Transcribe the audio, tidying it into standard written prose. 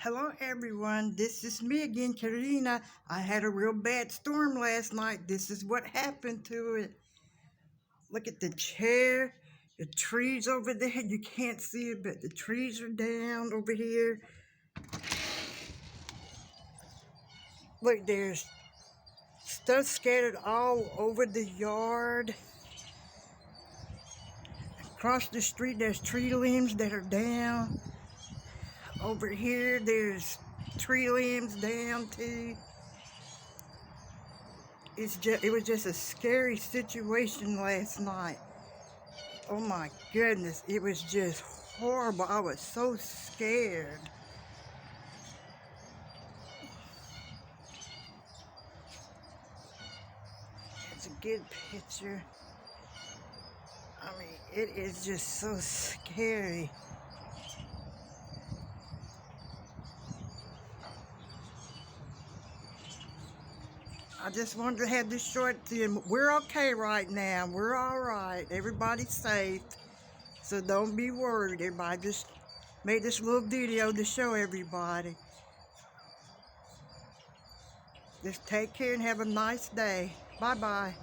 Hello everyone, this is me again, Karina. I had a real bad storm last night. This is what happened to it. Look at the chair, the trees over there. You can't see it, but the trees are down over here. Look, there's stuff scattered all over the yard. Across the street, there's tree limbs that are down. Over here, there's tree limbs down too. It was just a scary situation last night. Oh my goodness, it was just horrible. I was so scared. It's a good picture. I mean, it is just so scary. I just wanted to have this short to you. We're okay right now. We're all right. Everybody's safe. So don't be worried. Everybody just made this little video to show everybody. Just take care and have a nice day. Bye-bye.